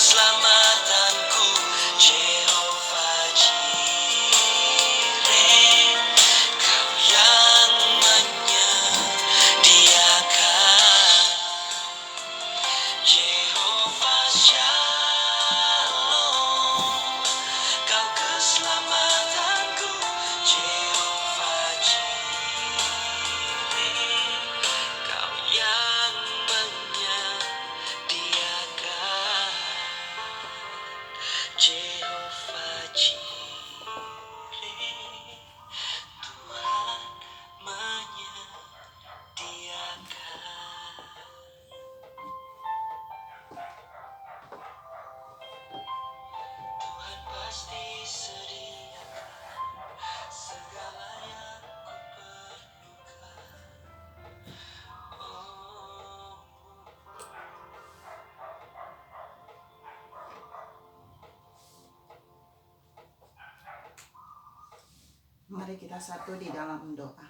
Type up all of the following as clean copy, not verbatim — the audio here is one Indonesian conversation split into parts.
keselamatanku, Jehovah Jireh, Kau yang menyediakan, Jehovah Shalom, Kau keselamatanku, Jehovah Jireh, Kau yang menyediakan, Jehovah Jireh, Tuhan menyediakan. Tuhan pasti sediakan segala yang ku perlukan. Oh, Mari kita satu di dalam doa.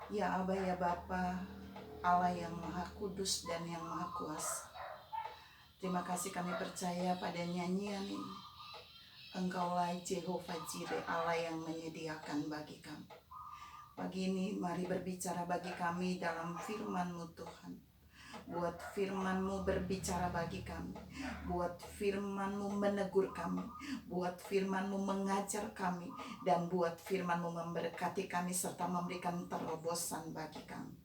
Ya Aba, ya Bapa, Allah yang Maha Kudus dan yang Maha Kuasa. Terima kasih kami percaya pada nyanyian ini. Engkaulah Jehovah Jireh, Allah yang menyediakan bagi kami. Pagi ini mari berbicara bagi kami dalam firman-Mu Tuhan. Buat firman-Mu berbicara bagi kami. Buat firman-Mu menegur kami. Buat firman-Mu mengajar kami. Dan buat firman-Mu memberkati kami serta memberikan terobosan bagi kami.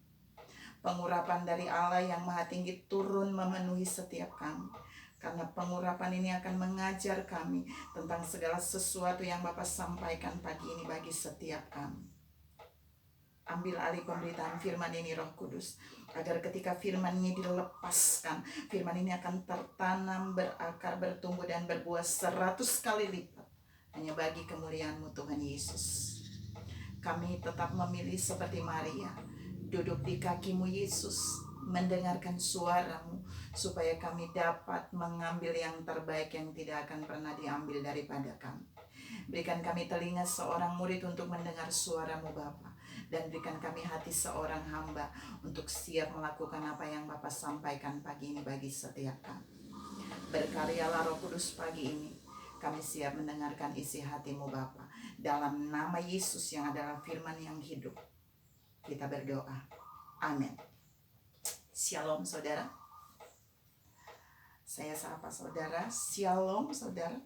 Pengurapan dari Allah yang Maha Tinggi turun memenuhi setiap kami. Karena pengurapan ini akan mengajar kami tentang segala sesuatu yang Bapa sampaikan pagi ini bagi setiap kami. Ambil alih pemberitaan firman ini Roh Kudus, agar ketika firman ini dilepaskan, firman ini akan tertanam, berakar, bertumbuh dan berbuah 100 kali lipat hanya bagi kemuliaan-Mu Tuhan Yesus. Kami tetap memilih seperti Maria, duduk di kaki-Mu Yesus, mendengarkan suara-Mu, supaya kami dapat mengambil yang terbaik yang tidak akan pernah diambil daripada kami. Berikan kami telinga seorang murid untuk mendengar suara-Mu Bapa, dan berikan kami hati seorang hamba untuk siap melakukan apa yang Bapa sampaikan pagi ini bagi setiap kami. Berkaryalah Roh Kudus pagi ini, kami siap mendengarkan isi hati-Mu Bapa. Dalam nama Yesus yang adalah firman yang hidup, kita berdoa. Amin. Shalom saudara. Saya sapa saudara. Shalom saudara.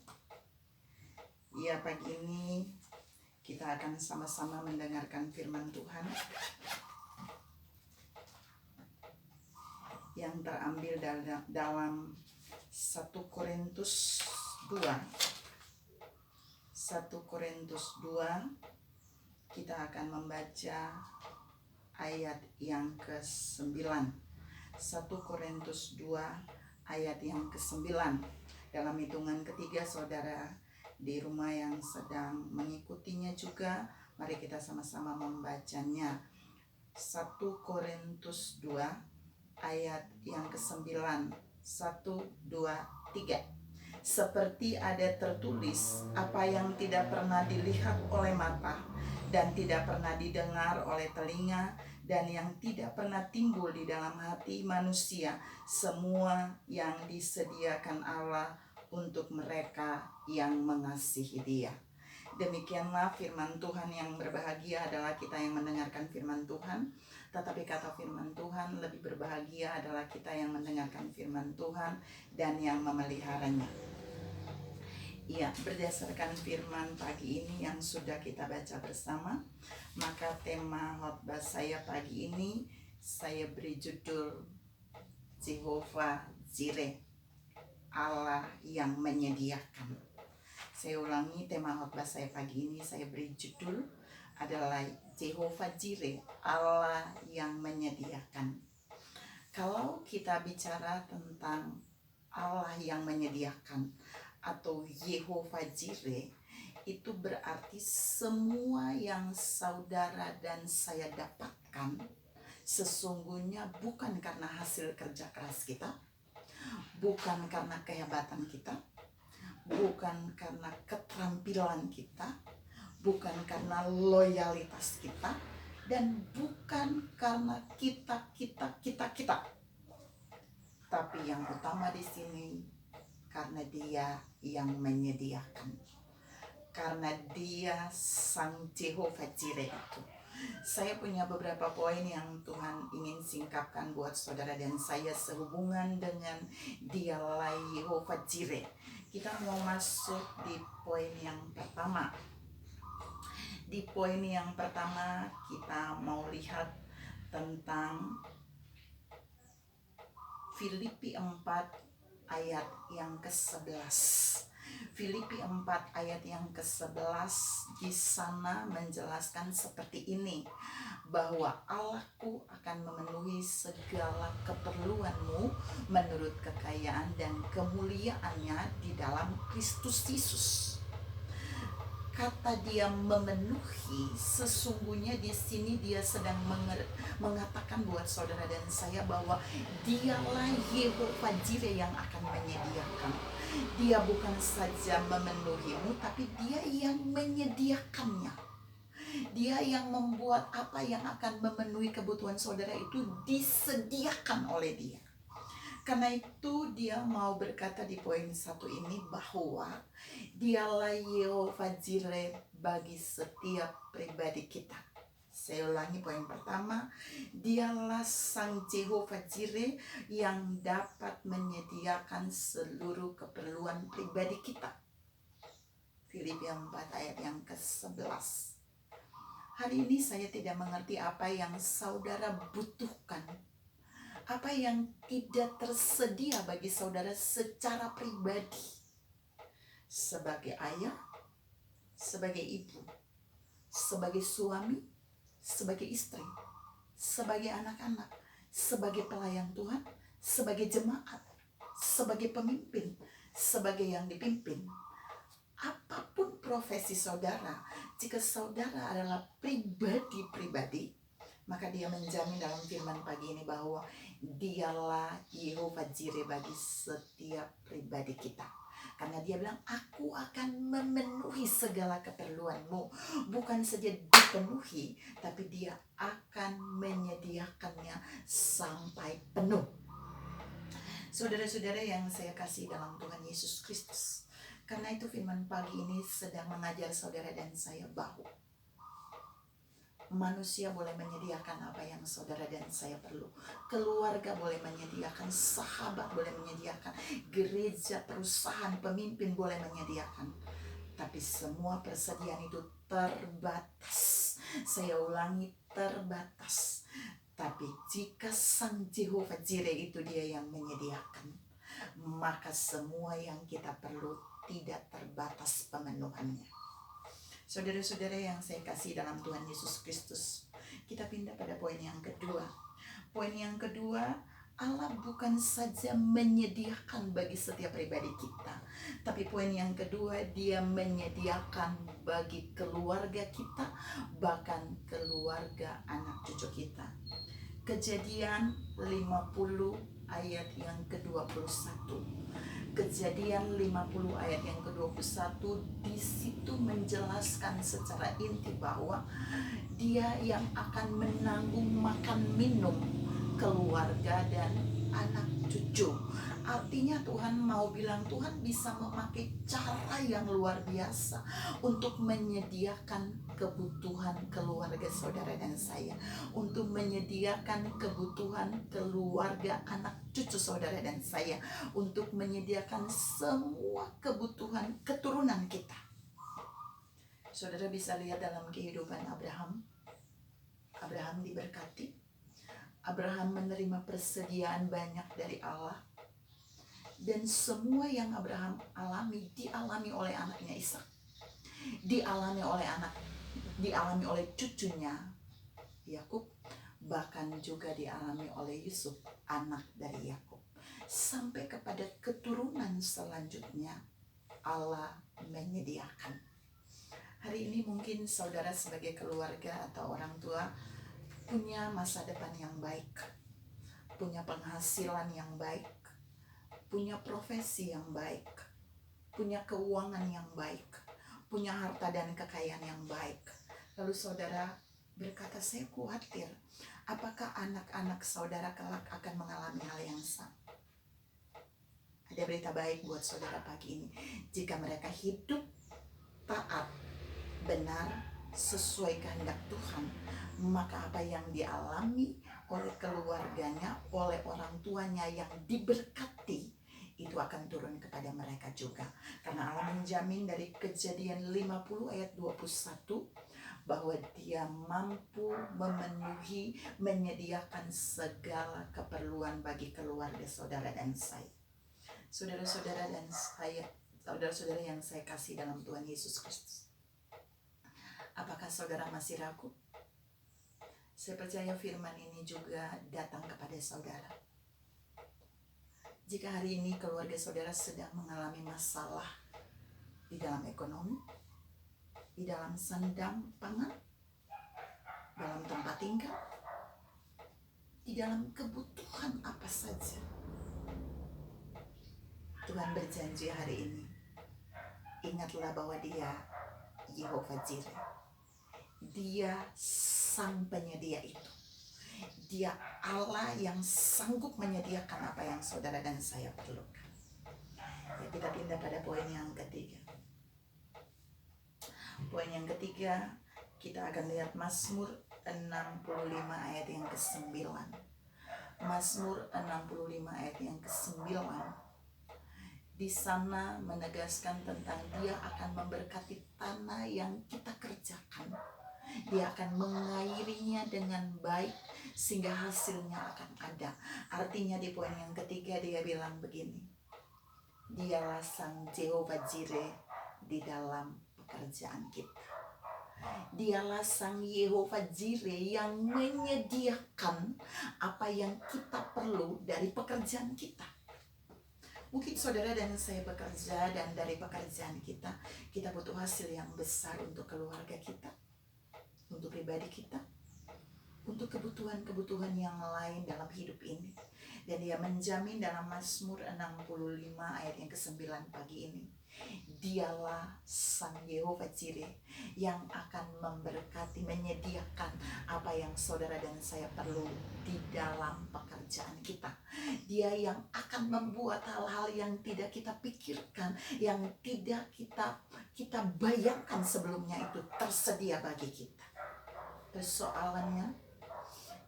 Ya, pagi ini kita akan sama-sama mendengarkan firman Tuhan yang terambil dalam 1 Korintus 2. 1 Korintus 2, kita akan membaca ayat yang ke-9. 1 Korintus 2 ayat yang ke-9. Dalam hitungan ketiga saudara di rumah yang sedang mengikutinya juga, mari kita sama-sama membacanya. 1 Korintus 2 ayat yang ke-9. 1, 2, 3. Seperti ada tertulis, apa yang tidak pernah dilihat oleh mata dan tidak pernah didengar oleh telinga dan yang tidak pernah timbul di dalam hati manusia, semua yang disediakan Allah untuk mereka yang mengasihi Dia. Demikianlah firman Tuhan. Yang berbahagia adalah kita yang mendengarkan firman Tuhan. Tetapi kata firman Tuhan, lebih berbahagia adalah kita yang mendengarkan firman Tuhan dan yang memeliharanya. Ya, berdasarkan firman pagi ini yang sudah kita baca bersama, maka tema khotbah saya pagi ini saya beri judul Jehovah Jireh, Allah yang menyediakan. Saya ulangi, tema khotbah saya pagi ini saya beri judul adalah Jehovah Jireh, Allah yang menyediakan. Kalau kita bicara tentang Allah yang menyediakan atau Jehovah Jireh, itu berarti semua yang saudara dan saya dapatkan sesungguhnya bukan karena hasil kerja keras kita, bukan karena kehebatan kita, bukan karena keterampilan kita, bukan karena loyalitas kita, dan bukan karena kita. Tapi Tapi yang utama di sini karena Dia yang menyediakan. Karena Dia Sang Jehovah Jireh itu. Saya punya beberapa poin yang Tuhan ingin singkapkan buat saudara dan saya sehubungan dengan Dialah Jehovah Jireh. Kita mau masuk di poin yang pertama. Di poin yang pertama kita mau lihat tentang Filipi 4 ayat yang ke-11. Filipi 4 ayat yang ke-11 di sana menjelaskan seperti ini, bahwa Allahku akan memenuhi segala keperluanmu menurut kekayaan dan kemuliaannya di dalam Kristus Yesus. Kata Dia memenuhi, sesungguhnya di sini Dia sedang mengatakan buat saudara dan saya bahwa Dialah Yehovah Jireh yang akan menyediakan. Dia bukan saja memenuhimu, tapi Dia yang menyediakannya. Dia yang membuat apa yang akan memenuhi kebutuhan saudara itu disediakan oleh Dia. Karena itu Dia mau berkata di poin 1 ini bahwa Dialah Yehovah Jireh bagi setiap pribadi kita. Saya ulangi poin pertama, Dialah Sang Jehovah Jireh yang dapat menyediakan seluruh keperluan pribadi kita. Filipi 4 ayat yang ke-11. Hari ini saya tidak mengerti apa yang saudara butuhkan, apa yang tidak tersedia bagi saudara secara pribadi, sebagai ayah, sebagai ibu, sebagai suami, sebagai istri, sebagai anak-anak, sebagai pelayan Tuhan, sebagai jemaat, sebagai pemimpin, sebagai yang dipimpin. Apapun profesi saudara, jika saudara adalah pribadi-pribadi, maka Dia menjamin dalam firman pagi ini bahwa Dialah Yehovah Jireh bagi setiap pribadi kita. Karena Dia bilang, aku akan memenuhi segala keperluanmu. Bukan saja dipenuhi, tapi Dia akan menyediakannya sampai penuh. Saudara-saudara yang saya kasih dalam Tuhan Yesus Kristus, karena itu firman pagi ini sedang mengajar saudara dan saya bahwa manusia boleh menyediakan apa yang saudara dan saya perlu. Keluarga boleh menyediakan, sahabat boleh menyediakan, gereja, perusahaan, pemimpin boleh menyediakan. Tapi semua persediaan itu terbatas. Saya ulangi, terbatas. Tapi jika Sang Jehovah Jireh itu Dia yang menyediakan, maka semua yang kita perlu tidak terbatas pemenuhannya. Saudara-saudara yang saya kasih dalam Tuhan Yesus Kristus, kita pindah pada poin yang kedua. Poin yang kedua, Allah bukan saja menyediakan bagi setiap pribadi kita, tapi poin yang kedua, Dia menyediakan bagi keluarga kita, bahkan keluarga anak cucu kita. Kejadian 50 ayat yang ke-21. Kejadian 50 ayat yang ke-21 di situ menjelaskan secara inti bahwa Dia yang akan menanggung makan minum keluarga dan anak cucu. Artinya Tuhan mau bilang, Tuhan bisa memakai cara yang luar biasa untuk menyediakan kebutuhan keluarga saudara dan saya, untuk menyediakan kebutuhan keluarga anak cucu saudara dan saya, untuk menyediakan semua kebutuhan keturunan kita. Saudara bisa lihat dalam kehidupan Abraham. Abraham diberkati. Abraham menerima persediaan banyak dari Allah. Dan semua yang Abraham alami dialami oleh anaknya Ishak, dialami oleh cucunya Yakub, bahkan juga dialami oleh Yusuf, anak dari Yakub, sampai kepada keturunan selanjutnya Allah menyediakan. Hari ini mungkin saudara sebagai keluarga atau orang tua punya masa depan yang baik, punya penghasilan yang baik, punya profesi yang baik, punya keuangan yang baik, punya harta dan kekayaan yang baik. Lalu saudara berkata, saya khawatir apakah anak-anak saudara kelak akan mengalami hal yang sama. berita baik buat saudara pagi ini. Jika mereka hidup taat, benar, sesuai kehendak Tuhan, maka apa yang dialami oleh keluarganya, oleh orang tuanya yang diberkati, itu akan turun kepada mereka juga. Karena Allah menjamin dari Kejadian 50 ayat 21 bahwa Dia mampu memenuhi, menyediakan segala keperluan bagi keluarga saudara dan saya. Saudara-saudara dan saya, saudara-saudara yang saya kasih dalam Tuhan Yesus Kristus, apakah saudara masih ragu? Saya percaya firman ini juga datang kepada saudara. Jika hari ini keluarga saudara sedang mengalami masalah di dalam ekonomi, di dalam sandang pangan, dalam tempat tinggal, di dalam kebutuhan apa saja, Tuhan berjanji hari ini, ingatlah bahwa Dia Yehovah Jireh. Dia sang penyedia itu. Dia Allah yang sanggup menyediakan apa yang saudara dan saya perlukan. Ya, kita pindah pada poin yang ketiga. Poin yang ketiga, kita akan lihat Mazmur 65 ayat yang ke-9. Mazmur 65 ayat yang ke-9. Di sana menegaskan tentang Dia akan memberkati tanah yang kita kerjakan. Dia akan mengairinya dengan baik sehingga hasilnya akan ada. Artinya di poin yang ketiga dia bilang begini, Dialah sang Jehovah Jireh di dalam pekerjaan kita. Dialah sang Yehovah Jireh yang menyediakan apa yang kita perlu dari pekerjaan kita. Mungkin saudara dan saya bekerja, dan dari pekerjaan kita butuh hasil yang besar untuk keluarga kita, untuk pribadi kita, untuk kebutuhan-kebutuhan yang lain dalam hidup ini. Dan Dia menjamin dalam Mazmur 65 ayat yang ke-9 pagi ini, Dialah sang Yehovah Jireh yang akan memberkati, menyediakan apa yang saudara dan saya perlu di dalam pekerjaan kita. Dia yang akan membuat hal-hal yang tidak kita pikirkan, yang tidak kita bayangkan sebelumnya itu tersedia bagi kita. Persoalannya,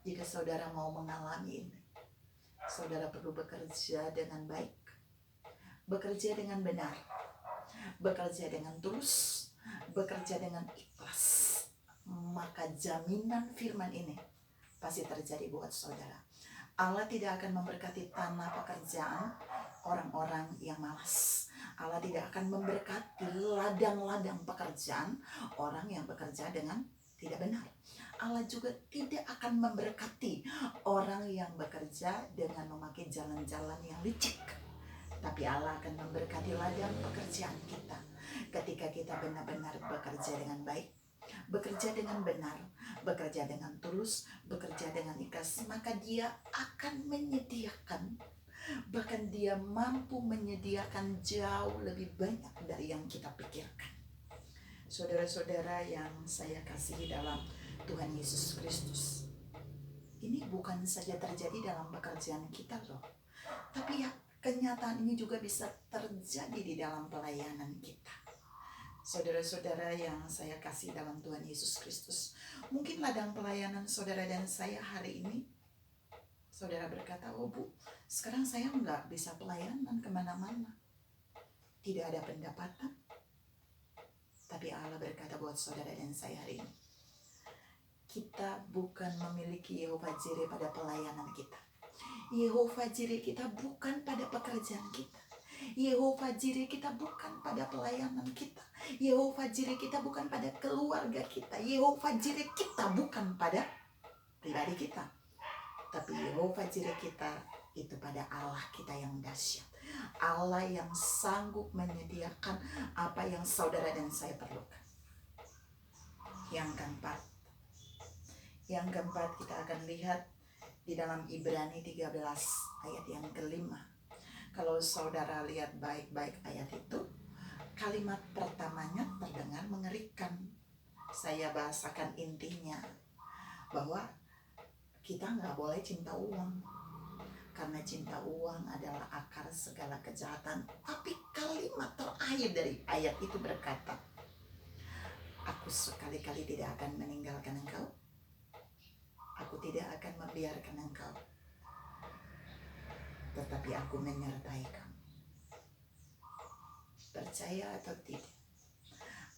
jika saudara mau mengalami ini, saudara perlu bekerja dengan baik, bekerja dengan benar, bekerja dengan tulus, bekerja dengan ikhlas. Maka jaminan firman ini pasti terjadi buat saudara. Allah tidak akan memberkati tanah pekerjaan orang-orang yang malas. Allah tidak akan memberkati ladang-ladang pekerjaan orang yang bekerja dengan tidak benar. Allah juga tidak akan memberkati orang yang bekerja dengan memakai jalan-jalan yang licik. Tapi Allah akan memberkati ladang pekerjaan kita ketika kita benar-benar bekerja dengan baik, bekerja dengan benar, bekerja dengan tulus, bekerja dengan ikhlas. Maka Dia akan menyediakan, bahkan Dia mampu menyediakan jauh lebih banyak dari yang kita pikirkan. Saudara-saudara yang saya kasihi dalam Tuhan Yesus Kristus, ini bukan saja terjadi dalam pekerjaan kita loh, tapi ya kenyataan ini juga bisa terjadi di dalam pelayanan kita. Saudara-saudara yang saya kasih dalam Tuhan Yesus Kristus, mungkin ladang pelayanan saudara dan saya hari ini, saudara berkata, oh Bu, sekarang saya nggak bisa pelayanan kemana-mana, tidak ada pendapatan. Tapi Allah berkata buat saudara dan saya hari ini, kita bukan memiliki Yehovah Jireh pada pelayanan kita. Yehovah Jireh kita bukan pada pekerjaan kita. Yehovah Jireh kita bukan pada pelayanan kita. Yehovah Jireh kita bukan pada keluarga kita. Yehovah Jireh kita bukan pada pribadi kita. Tapi Yehovah Jireh kita itu pada Allah kita yang dahsyat. Allah yang sanggup menyediakan apa yang saudara dan saya perlukan. Yang keempat kita akan lihat di dalam Ibrani 13 ayat yang ke-5. Kalau saudara lihat baik-baik ayat itu, kalimat pertamanya terdengar mengerikan. Saya bahasakan intinya, bahwa kita nggak boleh cinta uang. karena cinta uang adalah akar segala kejahatan. Tapi kalimat terakhir dari ayat itu berkata, aku sekali-kali tidak akan meninggalkan engkau, aku tidak akan membiarkan engkau, tetapi aku menyertai kamu. Percaya atau tidak,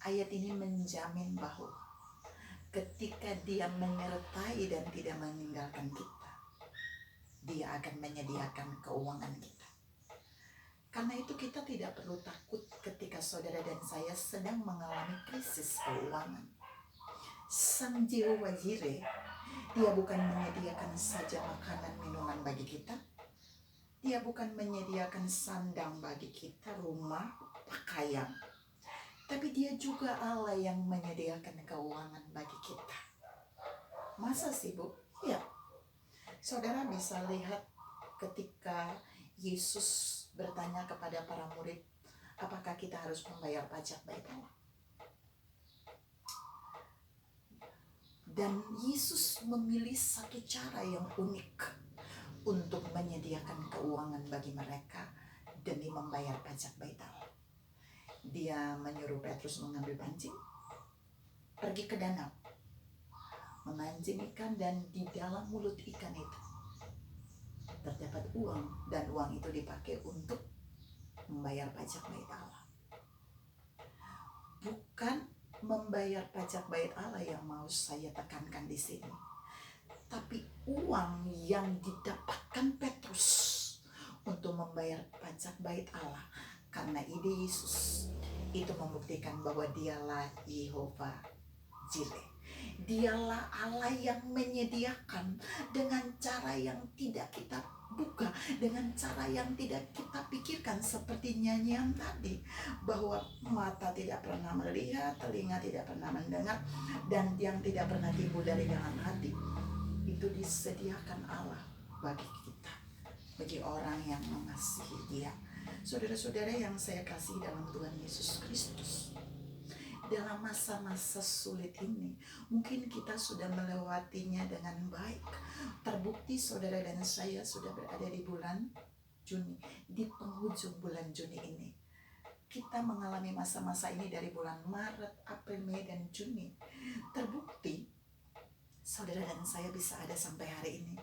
ayat ini menjamin bahwa ketika dia menyertai dan tidak meninggalkan kita, dia akan menyediakan keuangan kita. Karena itu kita tidak perlu takut ketika saudara dan saya sedang mengalami krisis keuangan. Sang Jehovah Jireh, dia bukan menyediakan saja makanan minuman bagi kita, dia bukan menyediakan sandang bagi kita, rumah, pakaian, tapi dia juga Allah yang menyediakan keuangan bagi kita. Masa sih, Bu? Ya. Saudara bisa lihat ketika Yesus bertanya kepada para murid, apakah kita harus membayar pajak bait Allah? Dan Yesus memilih satu cara yang unik untuk menyediakan keuangan bagi mereka demi membayar pajak bait Allah. Dia menyuruh Petrus mengambil pancing, pergi ke danau, memancing ikan, dan di dalam mulut ikan itu terdapat uang, dan uang itu dipakai untuk membayar pajak bait Allah. Bukan membayar pajak bait Allah yang mau saya tekankan di sini, tapi uang yang didapatkan Petrus untuk membayar pajak bait Allah. Karena ide Yesus itu membuktikan bahwa dialah Yehovah Jireh. Dialah Allah yang menyediakan dengan cara yang tidak kita duga, dengan cara yang tidak kita pikirkan, seperti nyanyian tadi, bahwa mata tidak pernah melihat, telinga tidak pernah mendengar, dan yang tidak pernah timbul dari dalam hati, itu disediakan Allah bagi kita, bagi orang yang mengasihi Dia. Saudara-saudara yang saya kasih dalam Tuhan Yesus Kristus, dalam masa-masa sulit ini, mungkin kita sudah melewatinya dengan baik. Terbukti saudara dan saya sudah berada di bulan Juni, di penghujung bulan Juni ini. Kita mengalami masa-masa ini dari bulan Maret, April, Mei, dan Juni. Terbukti saudara dan saya bisa ada sampai hari ini.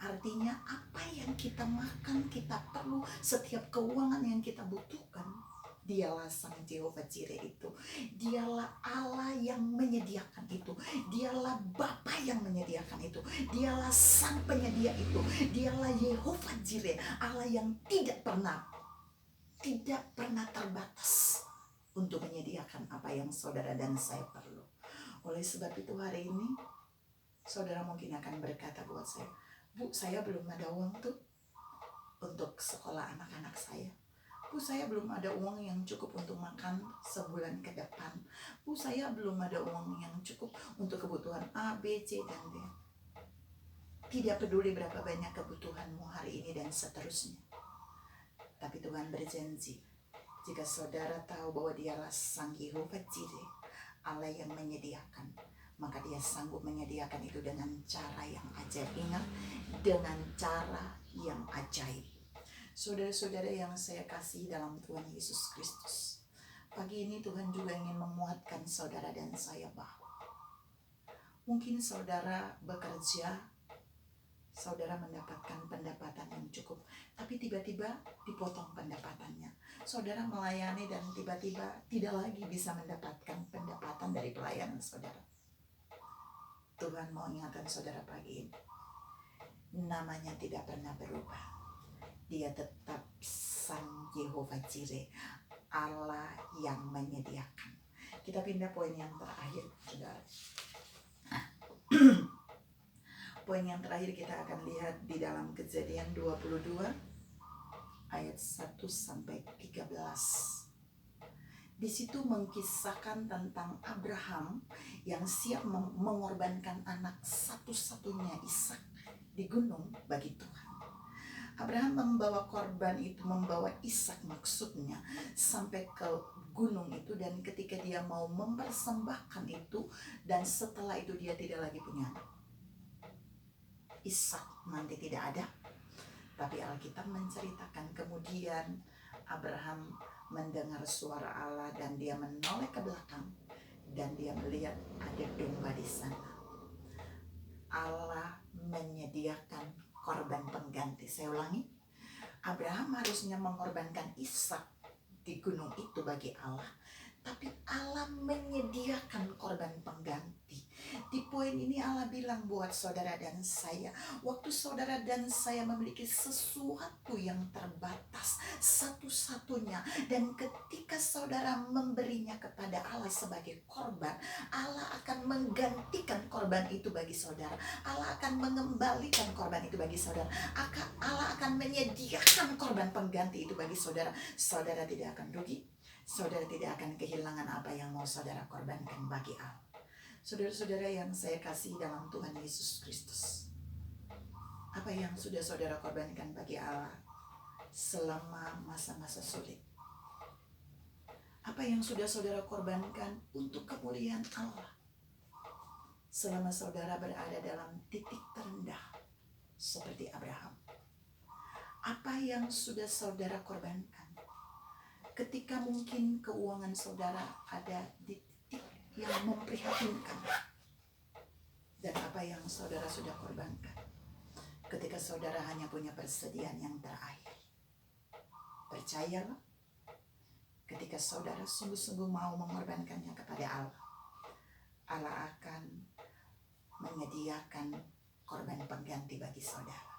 Artinya apa yang kita makan, kita perlu, setiap keuangan yang kita butuhkan, dialah Sang Jehovah Jireh itu. Dialah Allah yang menyediakan itu. Dialah Bapa yang menyediakan itu. Dialah Sang Penyedia itu. Dialah Yehovah Jireh, Allah yang tidak pernah terbatas untuk menyediakan apa yang saudara dan saya perlu. Oleh sebab itu hari ini saudara mungkin akan berkata buat saya, Bu, saya belum ada uang tuh untuk sekolah anak-anak saya. Bu, saya belum ada uang yang cukup untuk makan sebulan ke depan. Bu, saya belum ada uang yang cukup untuk kebutuhan A, B, C, dan D. Tidak peduli berapa banyak kebutuhanmu hari ini dan seterusnya. Tapi Tuhan berjanji, jika saudara tahu bahwa dialah Sang Yehovah Jireh, Allah yang menyediakan, maka Dia sanggup menyediakan itu dengan cara yang ajaib. Ingat, dengan cara yang ajaib. Saudara-saudara yang saya kasih dalam Tuhan Yesus Kristus, pagi ini Tuhan juga ingin memuatkan saudara dan saya bahwa mungkin saudara bekerja, saudara mendapatkan pendapatan yang cukup, tapi tiba-tiba dipotong pendapatannya. Saudara melayani dan tiba-tiba tidak lagi bisa mendapatkan pendapatan dari pelayanan saudara. Tuhan mau ingatkan saudara pagi ini, namanya tidak pernah berubah. Dia tetap Sang Yehovah Jireh, Allah yang menyediakan. Kita pindah poin yang terakhir, saudara. Poin yang terakhir kita akan lihat di dalam Kejadian 22 ayat 1 sampai 13. Di situ mengkisahkan tentang Abraham yang siap mengorbankan anak satu-satunya Ishak di gunung bagi Tuhan. Abraham membawa korban itu, membawa Ishak maksudnya, sampai ke gunung itu, dan ketika dia mau mempersembahkan itu, dan setelah itu dia tidak lagi punya anak. Ishak nanti tidak ada, Tapi Alkitab menceritakan kemudian Abraham mendengar suara Allah dan dia menoleh ke belakang dan dia melihat ada domba di sana. Allah menyediakan korban pengganti. Saya ulangi, Abraham harusnya mengorbankan Ishak di gunung itu bagi Allah, tapi Allah menyediakan korban pengganti. Di poin ini Allah bilang buat saudara dan saya, waktu saudara dan saya memiliki sesuatu yang terbatas, satu-satunya, dan ketika saudara memberinya kepada Allah sebagai korban, Allah akan menggantikan korban itu bagi saudara. Allah akan mengembalikan korban itu bagi saudara. Allah akan menyediakan korban pengganti itu bagi saudara. Saudara tidak akan rugi. Saudara tidak akan kehilangan apa yang mau saudara korbankan bagi Allah. Saudara-saudara yang saya kasih dalam Tuhan Yesus Kristus, apa yang sudah saudara korbankan bagi Allah selama masa-masa sulit? Apa yang sudah saudara korbankan untuk kemuliaan Allah selama saudara berada dalam titik terendah seperti Abraham? Apa yang sudah saudara korbankan ketika mungkin keuangan saudara ada di titik yang memprihatinkan? Dan apa yang saudara sudah korbankan ketika saudara hanya punya persediaan yang terakhir? Percayalah, ketika saudara sungguh-sungguh mau mengorbankannya kepada Allah, Allah akan menyediakan korban pengganti bagi saudara.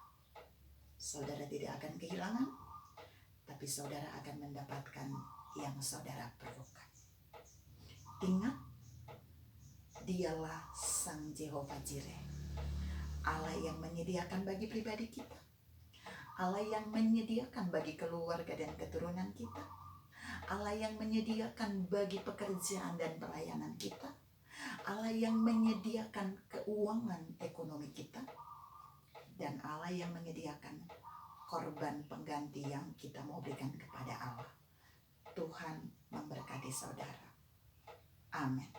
Saudara tidak akan kehilangan, tapi saudara akan mendapatkan yang saudara perlukan. Ingat, Dialah Sang Jehovah Jireh, Allah yang menyediakan bagi pribadi kita, Allah yang menyediakan bagi keluarga dan keturunan kita, Allah yang menyediakan bagi pekerjaan dan pelayanan kita, Allah yang menyediakan keuangan ekonomi kita, dan Allah yang menyediakan korban pengganti yang kita mau berikan kepada Allah. Tuhan memberkati saudara. Amin.